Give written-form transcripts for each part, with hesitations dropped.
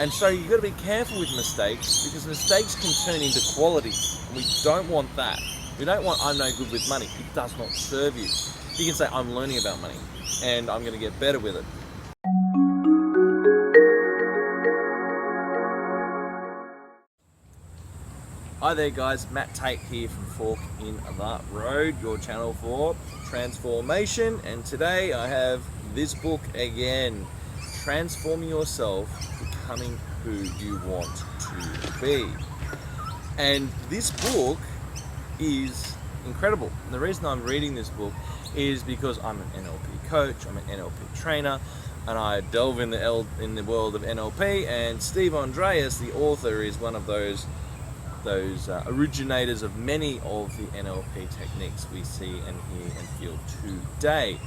And so you've got to be careful with mistakes, because mistakes can turn into qualities. And we don't want that. We don't want, I'm no good with money. It does not serve you. You can say, I'm learning about money and I'm going to get better with it. Hi there guys, Matt Tait here from Fork in the Road, your channel for transformation. And today I have this book again, Transforming Yourself, Becoming Who You Want to Be. And this book is incredible. And the reason I'm reading this book is because I'm an NLP coach, I'm an NLP trainer, and I delve in the world of NLP. And Andreas, the author, is one of those originators of many of the NLP techniques we see and hear and feel today.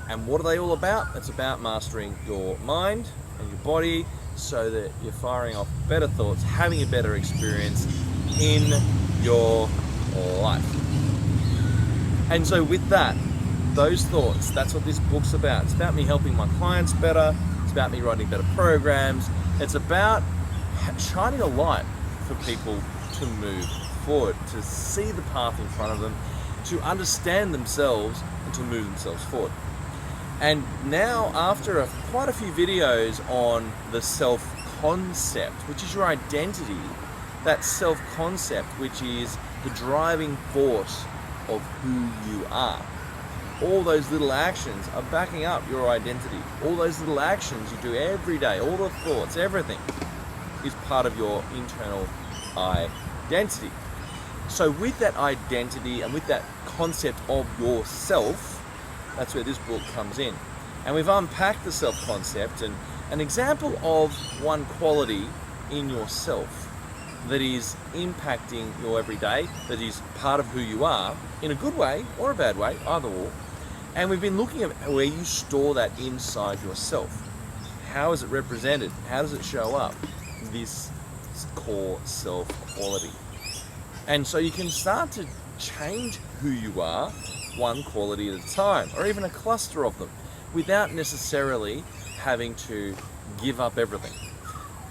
And what are they all about? It's about mastering your mind and your body so that you're firing off better thoughts, having a better experience in your life. And so with that, those thoughts, that's what this book's about. It's about me helping my clients better. It's about me writing better programs. It's about shining a light for people to move forward, to see the path in front of them, to understand themselves and to move themselves forward. And now, after quite a few videos on the self-concept, which is your identity, that self-concept, which is the driving force of who you are. All those little actions are backing up your identity. All those little actions you do every day, all the thoughts, everything is part of your internal identity. So with that identity and with that concept of yourself, that's where this book comes in. And we've unpacked the self-concept and an example of one quality in yourself that is impacting your everyday, that is part of who you are, in a good way or a bad way, either or. And we've been looking at where you store that inside yourself. How is it represented? How does it show up? This core self quality. And so you can start to change who you are one quality at a time, or even a cluster of them, without necessarily having to give up everything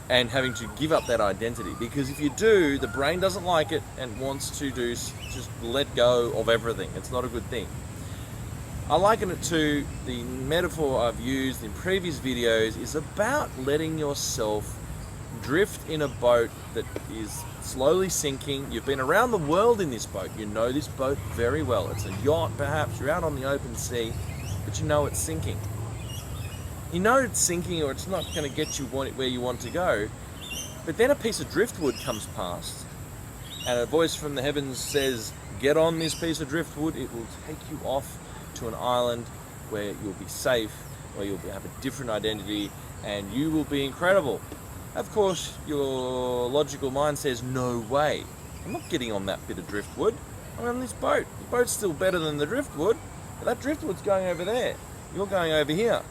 and having to give up that identity. Because if you do, the brain doesn't like it and wants to just let go of everything. It's not a good thing. I liken it to the metaphor I've used in previous videos is about letting yourself drift in a boat that is slowly sinking. You've been around the world in this boat. You know this boat very well. It's a yacht, perhaps. You're out on the open sea, but you know it's sinking. You know it's sinking, or it's not going to get you where you want to go. But then a piece of driftwood comes past, and a voice from the heavens says, "Get on this piece of driftwood. It will take you off to an island where you'll be safe, where you'll have a different identity, and you will be incredible." Of course, your logical mind says, no way. I'm not getting on that bit of driftwood. I'm on this boat. The boat's still better than the driftwood, but that driftwood's going over there. You're going over here.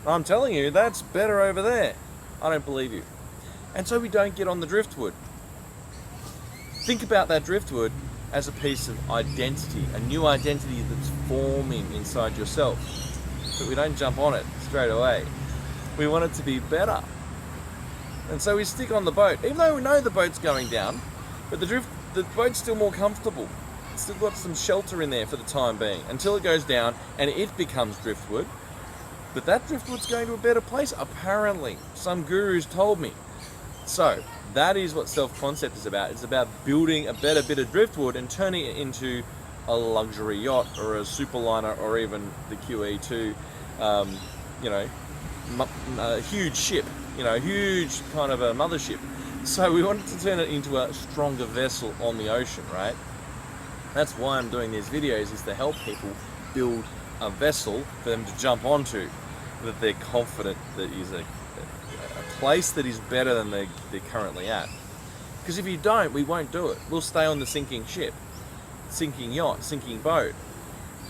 I'm telling you, that's better over there. I don't believe you. And so we don't get on the driftwood. Think about that driftwood as a piece of identity, a new identity that's forming inside yourself. But we don't jump on it straight away. We want it to be better. And so we stick on the boat, even though we know the boat's going down, but the boat's still more comfortable. It's still got some shelter in there for the time being, until it goes down and it becomes driftwood. But that driftwood's going to a better place, apparently. Some gurus told me. So that is what self-concept is about. It's about building a better bit of driftwood and turning it into a luxury yacht or a superliner or even the QE2, a huge ship. Huge kind of a mothership. So we wanted to turn it into a stronger vessel on the ocean, right? That's why I'm doing these videos, is to help people build a vessel for them to jump onto, that they're confident that is a place that is better than they're currently at. Because if you don't, we won't do it. We'll stay on the sinking ship, sinking yacht, sinking boat,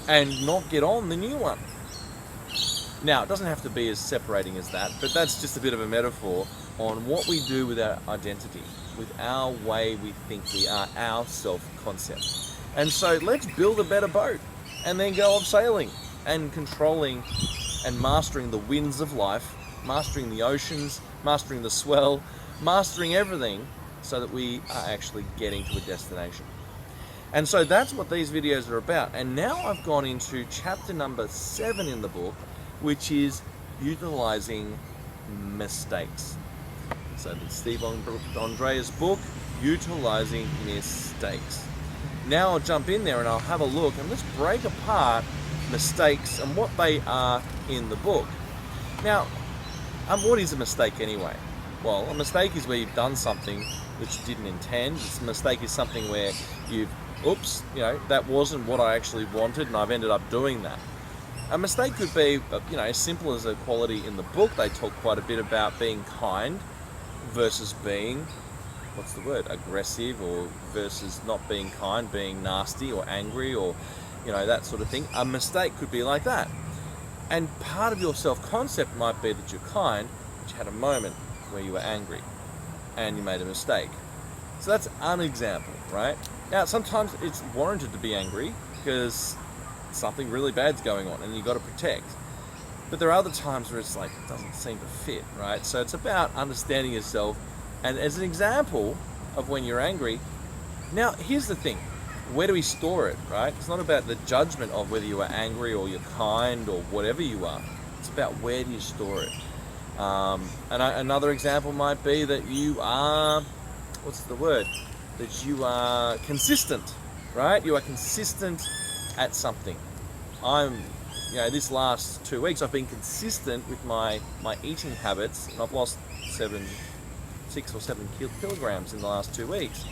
and not get on the new one. Now, it doesn't have to be as separating as that, but that's just a bit of a metaphor on what we do with our identity, with our way we think we are, our self-concept. And so let's build a better boat and then go off sailing and controlling and mastering the winds of life, mastering the oceans, mastering the swell, mastering everything so that we are actually getting to a destination. And so that's what these videos are about. And now I've gone into chapter number 7 in the book, which is utilizing mistakes. So the Steve Andreas book, Utilizing Mistakes. Now I'll jump in there and I'll have a look and let's break apart mistakes and what they are in the book. Now, what is a mistake anyway? Well, a mistake is where you've done something which you didn't intend. A mistake is something where you've, oops, that wasn't what I actually wanted and I've ended up doing that. A mistake could be, as simple as a quality in the book. They talk quite a bit about being kind versus being, aggressive, or versus not being kind, being nasty or angry, or, that sort of thing. A mistake could be like that. And part of your self-concept might be that you're kind, but you had a moment where you were angry and you made a mistake. So that's an example, right? Now, sometimes it's warranted to be angry because something really bad's going on and you've got to protect. But there are other times where it's like, it doesn't seem to fit, right? So it's about understanding yourself. And as an example of when you're angry, now here's the thing. Where do we store it, right? It's not about the judgment of whether you are angry or you're kind or whatever you are. It's about where do you store it. Another example might be that you are, that you are consistent, right? You are consistent at something. This last 2 weeks I've been consistent with my eating habits and I've lost 6 or 7 kilograms in the last 2 weeks.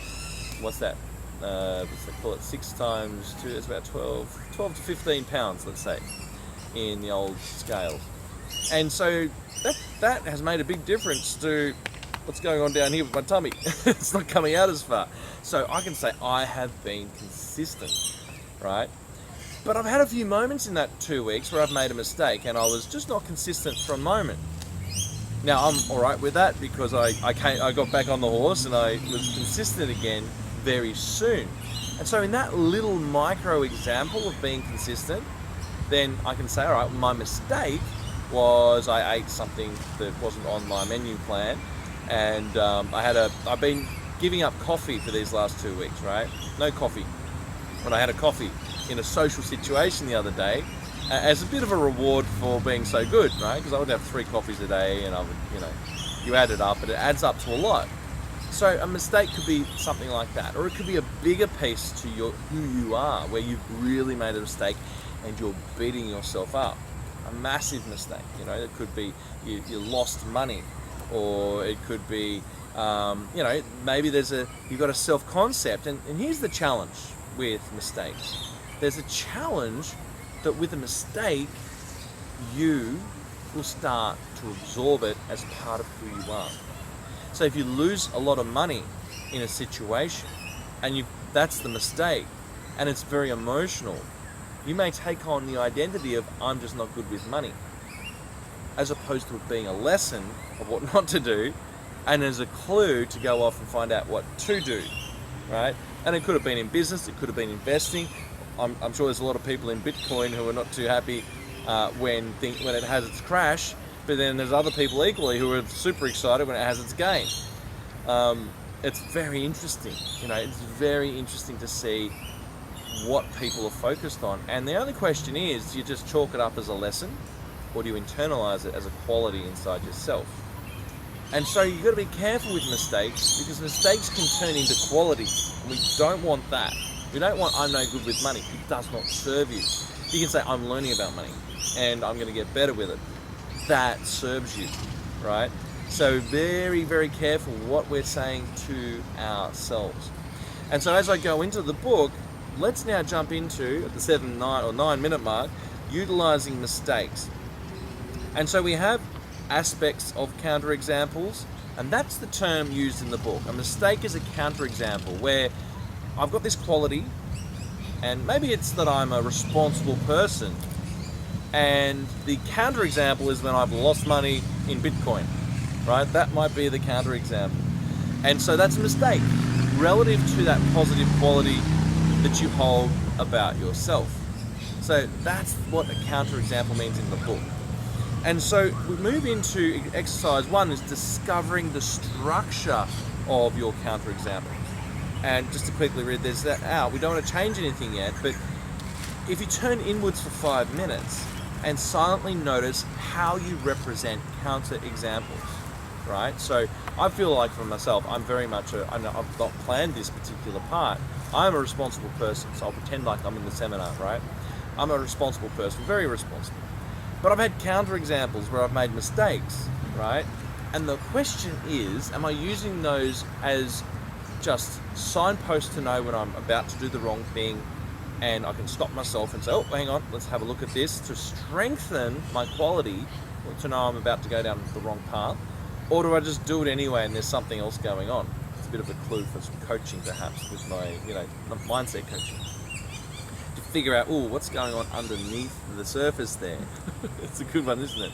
What's that? Let's call it 6 times 2, it's about 12 to 15 pounds, let's say, in the old scales. And so that has made a big difference to what's going on down here with my tummy. It's not coming out as far. So I can say I have been consistent, right? But I've had a few moments in that 2 weeks where I've made a mistake and I was just not consistent for a moment. Now I'm all right with that because I got back on the horse and I was consistent again very soon. And so in that little micro example of being consistent, then I can say, all right, my mistake was I ate something that wasn't on my menu plan, and I've been giving up coffee for these last 2 weeks, right? No coffee. But I had a coffee in a social situation the other day as a bit of a reward for being so good, right? Because I would have 3 coffees a day and I would, you add it up and it adds up to a lot. So a mistake could be something like that, or it could be a bigger piece to who you are, where you've really made a mistake and you're beating yourself up. A massive mistake, it could be you lost money, or it could be, maybe you've got a self-concept, and here's the challenge with mistakes. There's a challenge that with a mistake, you will start to absorb it as part of who you are. So if you lose a lot of money in a situation, and that's the mistake, and it's very emotional, you may take on the identity of I'm just not good with money, as opposed to it being a lesson of what not to do, and as a clue to go off and find out what to do, right? And it could have been in business, it could have been investing. I'm sure there's a lot of people in Bitcoin who are not too happy when it has its crash, but then there's other people equally who are super excited when it has its gain. It's very interesting, it's very interesting to see what people are focused on. And the only question is, do you just chalk it up as a lesson, or do you internalize it as a quality inside yourself? And so you've got to be careful with mistakes, because mistakes can turn into qualities, and we don't want that. We don't want I'm no good with money. It does not serve you. You can say I'm learning about money and I'm going to get better with it. That serves you, right? So very, very careful what we're saying to ourselves. And so as I go into the book, let's now jump into, at the 7, 9 or 9 minute mark, utilizing mistakes. And so we have aspects of counterexamples, and that's the term used in the book. A mistake is a counterexample where I've got this quality, and maybe it's that I'm a responsible person, and the counterexample is when I've lost money in Bitcoin, right? That might be the counterexample. And so that's a mistake relative to that positive quality that you hold about yourself. So that's what a counterexample means in the book. And so we move into exercise 1 is discovering the structure of your counterexamples. And just to quickly read this out, we don't want to change anything yet, but if you turn inwards for 5 minutes and silently notice how you represent counterexamples, right? So I feel like for myself, I'm very much I've not planned this particular part. I'm a responsible person, so I'll pretend like I'm in the seminar, right? I'm a responsible person, very responsible. But I've had counterexamples where I've made mistakes, right? And the question is, am I using those as just signposts to know when I'm about to do the wrong thing, and I can stop myself and say, oh, hang on, let's have a look at this to strengthen my quality, or to know I'm about to go down the wrong path? Or do I just do it anyway and there's something else going on? It's a bit of a clue for some coaching perhaps with my, mindset coaching. To figure out, what's going on underneath the surface there. It's a good one, isn't it?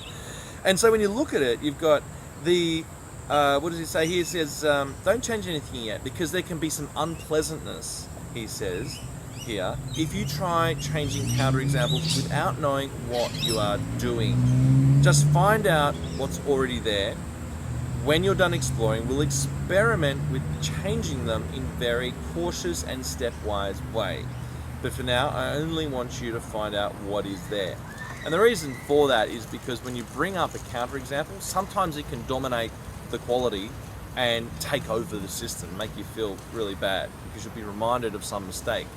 And so when you look at it, you've got the, what does he say here? He says, don't change anything yet because there can be some unpleasantness, he says here, if you try changing counterexamples without knowing what you are doing. Just find out what's already there. When you're done exploring, we'll experiment with changing them in very cautious and stepwise way. But for now, I only want you to find out what is there. And the reason for that is because when you bring up a counterexample, sometimes it can dominate the quality and take over the system, make you feel really bad because you'll be reminded of some mistake,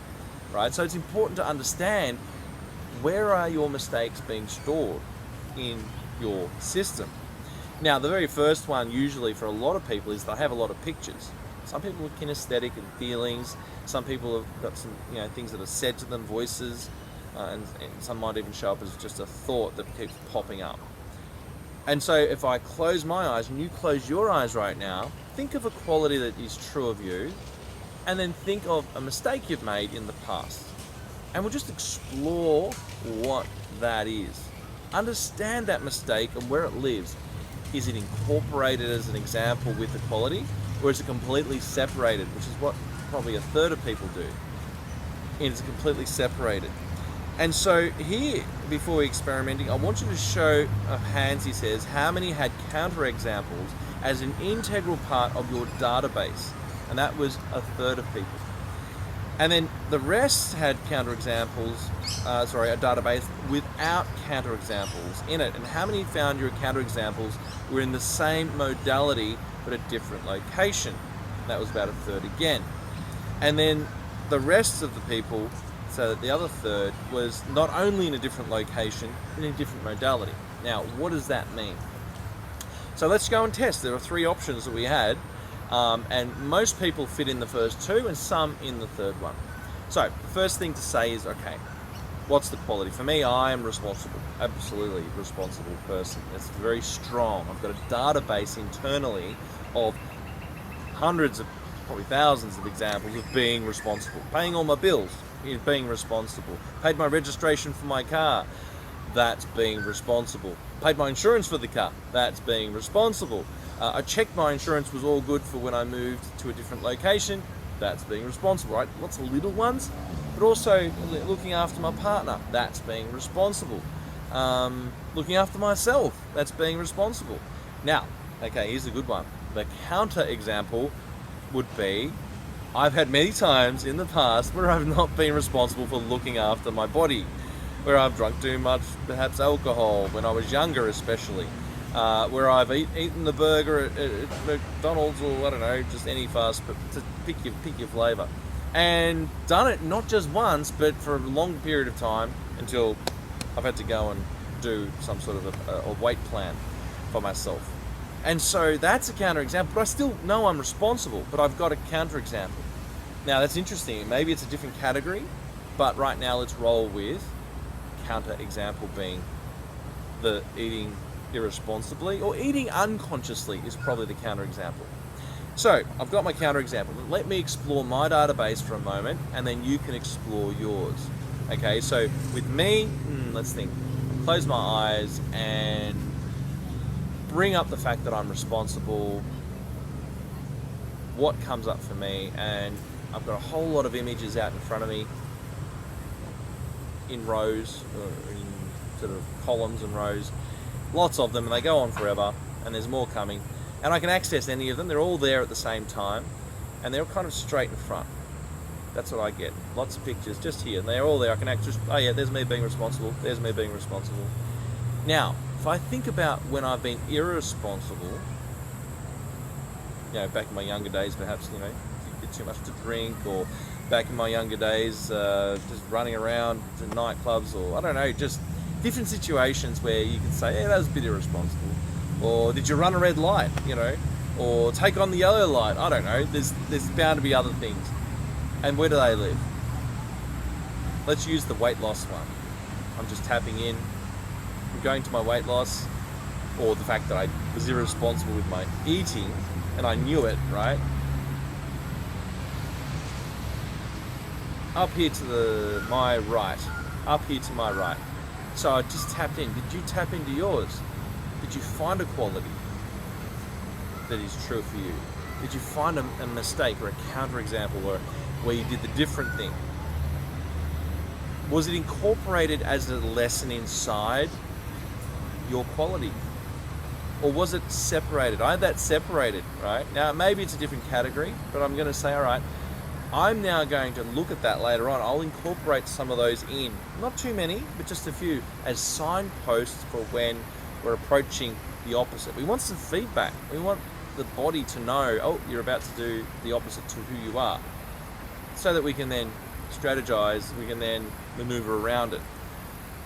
right? So it's important to understand where are your mistakes being stored in your system. Now, the very first one, usually for a lot of people, is they have a lot of pictures. Some people are kinesthetic and feelings. Some people have got some, things that are said to them, voices, and some might even show up as just a thought that keeps popping up. And so, if I close my eyes and you close your eyes right now, think of a quality that is true of you, and then think of a mistake you've made in the past. And we'll just explore what that is. Understand that mistake and where it lives. Is it incorporated as an example with the quality, or is it completely separated, which is what probably a third of people do? It's completely separated. And so here, before experimenting, I want you to show of hands, he says, how many had counterexamples as an integral part of your database. And that was a third of people. And then the rest had counterexamples, a database without counterexamples in it. And how many found your counterexamples were in the same modality but a different location? That was about a third again. And then the rest of the people, so that the other third, was not only in a different location but in a different modality. Now, what does that mean? So let's go and test. There are 3 options that we had. And most people fit in the first 2 and some in the third one. So the first thing to say is, okay, what's the quality? For me, I am responsible, absolutely responsible person. It's very strong. I've got a database internally of hundreds of, probably thousands of examples of being responsible. Paying all my bills is being responsible. Paid my registration for my car, that's being responsible. Paid my insurance for the car, that's being responsible. I checked my insurance was all good for when I moved to a different location. That's being responsible, right? Lots of little ones, but also looking after my partner. That's being responsible. Looking after myself. That's being responsible. Now, okay, here's a good one. The counter example would be, I've had many times in the past where I've not been responsible for looking after my body, where I've drunk too much, perhaps alcohol, when I was younger especially. Where I've eaten the burger at McDonald's, or I don't know, just any fast, but to pick your flavour, and done it not just once, but for a long period of time until I've had to go and do some sort of a weight plan for myself. And so that's a counterexample, but I still know I'm responsible, but I've got a counterexample. Now that's interesting. Maybe it's a different category, but right now let's roll with counterexample being the eating irresponsibly, or eating unconsciously is probably the counterexample. So I've got my counterexample. Let me explore my database for a moment, and then you can explore yours. Okay, so with me, let's think. Close my eyes and bring up the fact that I'm responsible. What comes up for me? And I've got a whole lot of images out in front of me in rows, or in sort of columns and rows. lots of them, and they go on forever, and there's more coming. And I can access any of them. They're all there at the same time, and they're kind of straight in front. That's what I get. Lots of pictures just here, and they're all there. I can access, oh yeah, there's me being responsible, there's me being responsible. Now, if I think about when I've been irresponsible, back in my younger days, perhaps, get too much to drink, or back in my younger days, just running around to nightclubs, or I don't know, just different situations where you can say, yeah, that was a bit irresponsible. Or did you run a red light, or take on the yellow light? I don't know. There's bound to be other things. And where do they live? Let's use the weight loss one. I'm just tapping in. I'm going to my weight loss, or the fact that I was irresponsible with my eating, and I knew it, right? Up here to my right. Up here to my right. So I just tapped in. Did you tap into yours? Did you find a quality that is true for you? Did you find a mistake or a counterexample where you did the different thing? Was it incorporated as a lesson inside your quality? Or was it separated? I had that separated, right? Now, maybe it's a different category, but I'm going to say, all right, I'm now going to look at that later on. I'll incorporate some of those in, not too many, but just a few, as signposts for when we're approaching the opposite. We want some feedback. We want the body to know, oh, you're about to do the opposite to who you are, so that we can then strategize, we can then maneuver around it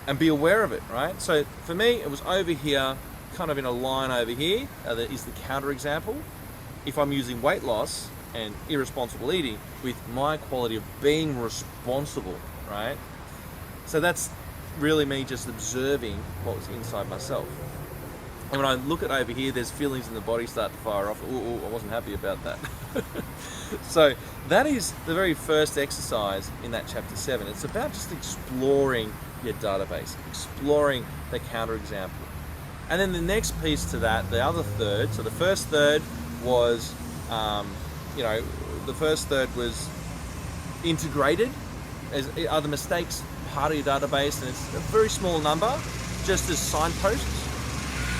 and be aware of it, right? So for me, it was over here, kind of in a line over here, that is the counterexample. If I'm using weight loss and irresponsible eating with my quality of being responsible, right? So that's really me just observing what was inside myself. And when I look at over here, there's feelings in the body start to fire off. Ooh, I wasn't happy about that. So that is the very first exercise in that chapter 7. It's about just exploring your database, exploring the counterexample. And then the next piece to that, the other third, so the first third was, the first third was integrated. Are the mistakes part of your database? And it's a very small number, just as signposts.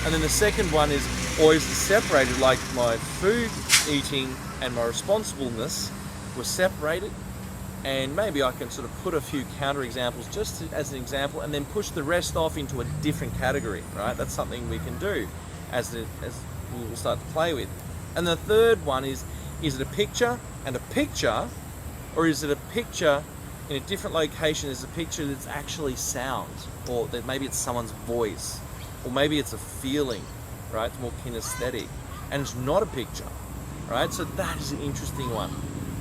And then the second one is always separated, like my food eating and my responsibleness were separated. And maybe I can sort of put a few counterexamples just as an example, and then push the rest off into a different category, right? That's something we can do as we'll start to play with. And the third one is it a picture and a picture, or is it a picture in a different location? Is a picture that's actually sound, or that maybe it's someone's voice, or maybe it's a feeling, right? It's more kinesthetic, and it's not a picture, right? So that is an interesting one.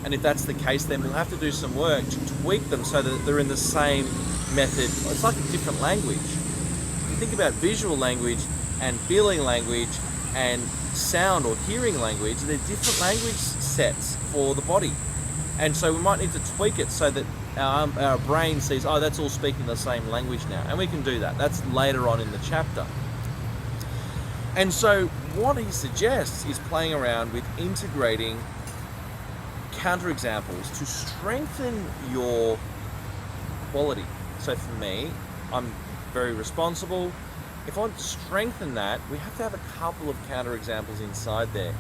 And if that's the case, then we'll have to do some work to tweak them so that they're in the same method. It's like a different language. If you think about visual language and feeling language and sound or hearing language, they're different language sets for the body. And so we might need to tweak it so that our brain sees, oh, that's all speaking the same language now. And we can do that. That's later on in the chapter. And so what he suggests is playing around with integrating counterexamples to strengthen your quality. So for me, I'm very responsible. If I want to strengthen that, we have to have a couple of counterexamples inside there.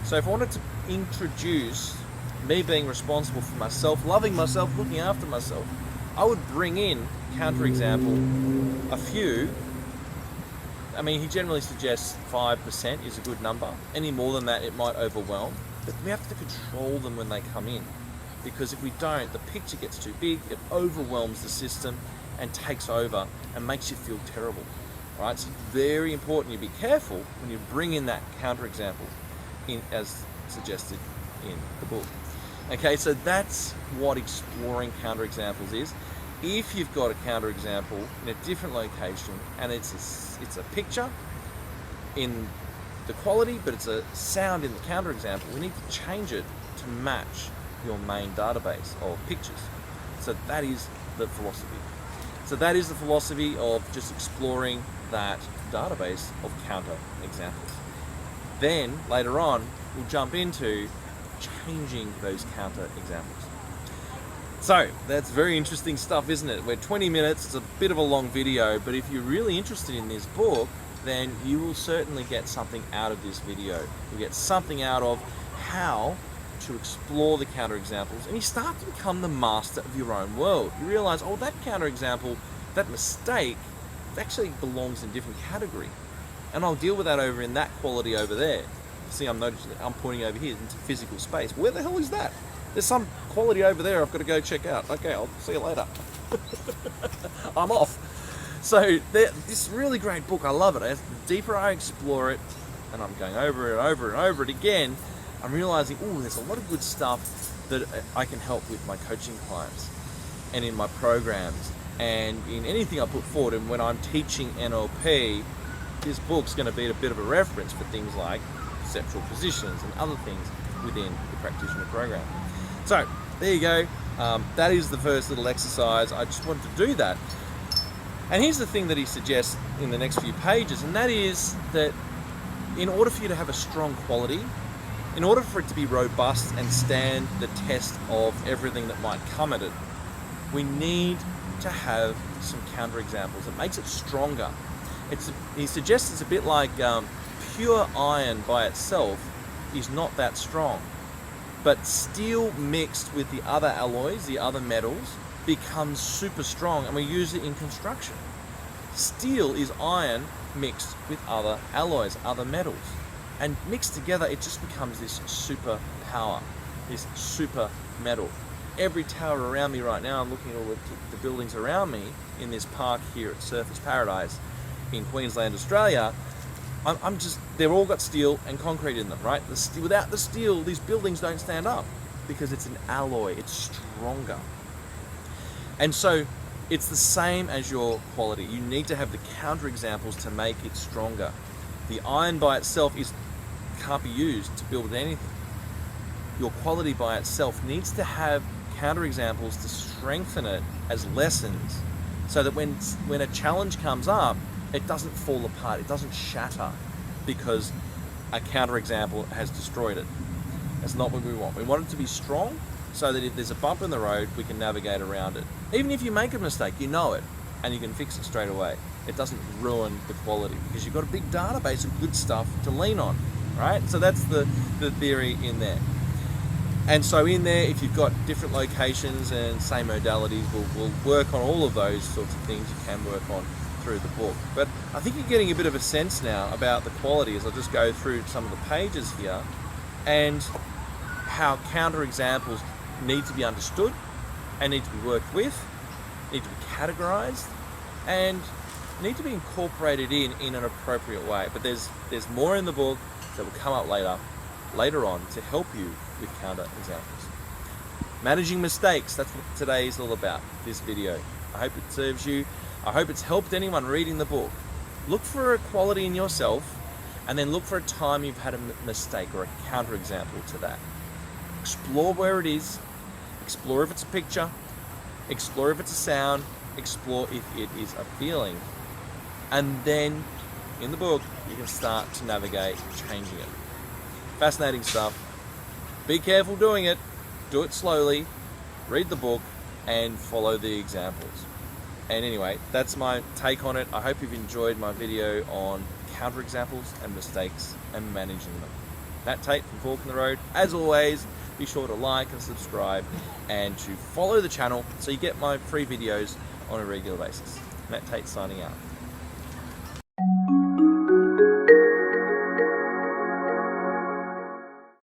So if I wanted to introduce me being responsible for myself, loving myself, looking after myself, I would bring in counterexample, a few. I mean, he generally suggests 5% is a good number. Any more than that, it might overwhelm. But we have to control them when they come in, because if we don't, the picture gets too big, it overwhelms the system and takes over and makes you feel terrible. Right? So it's very important you be careful when you bring in that counterexample as suggested in the book. Okay, so that's what exploring counterexamples is. If you've got a counterexample in a different location and it's a picture in the quality, but it's a sound in the counterexample, we need to change it to match your main database of pictures. So that is the philosophy. So that is the philosophy of just exploring that database of counterexamples. Then later on, we'll jump into changing those counterexamples. So that's very interesting stuff, isn't it? We're 20 minutes, it's a bit of a long video, but if you're really interested in this book, then you will certainly get something out of this video. You'll get something out of how to explore the counterexamples, and you start to become the master of your own world. You realize, oh, that counterexample, that mistake, actually belongs in a different category. And I'll deal with that over in that quality over there. See, I'm pointing over here into physical space. Where the hell is that? There's some quality over there I've got to go check out. Okay, I'll see you later. I'm off. So this really great book, I love it. As the deeper I explore it, and I'm going over it and over and over it again, I'm realizing, oh, there's a lot of good stuff that I can help with my coaching clients and in my programs and in anything I put forward. And when I'm teaching NLP, this book's going to be a bit of a reference for things like perceptual positions and other things within the practitioner program. So there you go. That is the first little exercise. I just wanted to do that. And here's the thing that he suggests in the next few pages, and that is that in order for you to have a strong quality, in order for it to be robust and stand the test of everything that might come at it, we need to have some counterexamples. It makes it stronger. He suggests it's a bit like pure iron by itself is not that strong, but steel mixed with the other alloys, the other metals, becomes super strong, and we use it in construction. Steel is iron mixed with other alloys, other metals, and mixed together it just becomes this super power, this super metal. Every tower around me right now, I'm looking at all the buildings around me in this park here at Surfers Paradise in Queensland, Australia. They've all got steel and concrete in them, right? Without the steel, these buildings don't stand up because it's an alloy, it's stronger. And so it's the same as your quality. You need to have the counterexamples to make it stronger. The iron by itself can't be used to build anything. Your quality by itself needs to have counterexamples to strengthen it as lessons, so that when a challenge comes up, it doesn't fall apart, it doesn't shatter because a counterexample has destroyed it. That's not what we want. We want it to be strong so that if there's a bump in the road, we can navigate around it. Even if you make a mistake, you know it, and you can fix it straight away. It doesn't ruin the quality because you've got a big database of good stuff to lean on, right? So that's the theory in there. And so in there, if you've got different locations and same modalities, we'll work on all of those sorts of things you can work on through the book. But I think you're getting a bit of a sense now about the quality as I just go through some of the pages here and how counterexamples need to be understood and need to be worked with, need to be categorized, and need to be incorporated in an appropriate way. But there's more in the book that will come up later on to help you with counterexamples. Managing mistakes, that's what today is all about, this video. I hope it serves you. I hope it's helped anyone reading the book. Look for a quality in yourself, and then look for a time you've had a mistake or a counterexample to that. Explore where it is, explore if it's a picture, explore if it's a sound, explore if it is a feeling. And then, in the book, you can start to navigate changing it. Fascinating stuff. Be careful doing it. Do it slowly. Read the book and follow the examples. And anyway, that's my take on it. I hope you've enjoyed my video on counterexamples and mistakes and managing them. Matt Tait from Fork in the Road. As always, be sure to like and subscribe and to follow the channel so you get my free videos on a regular basis. Matt Tait signing out.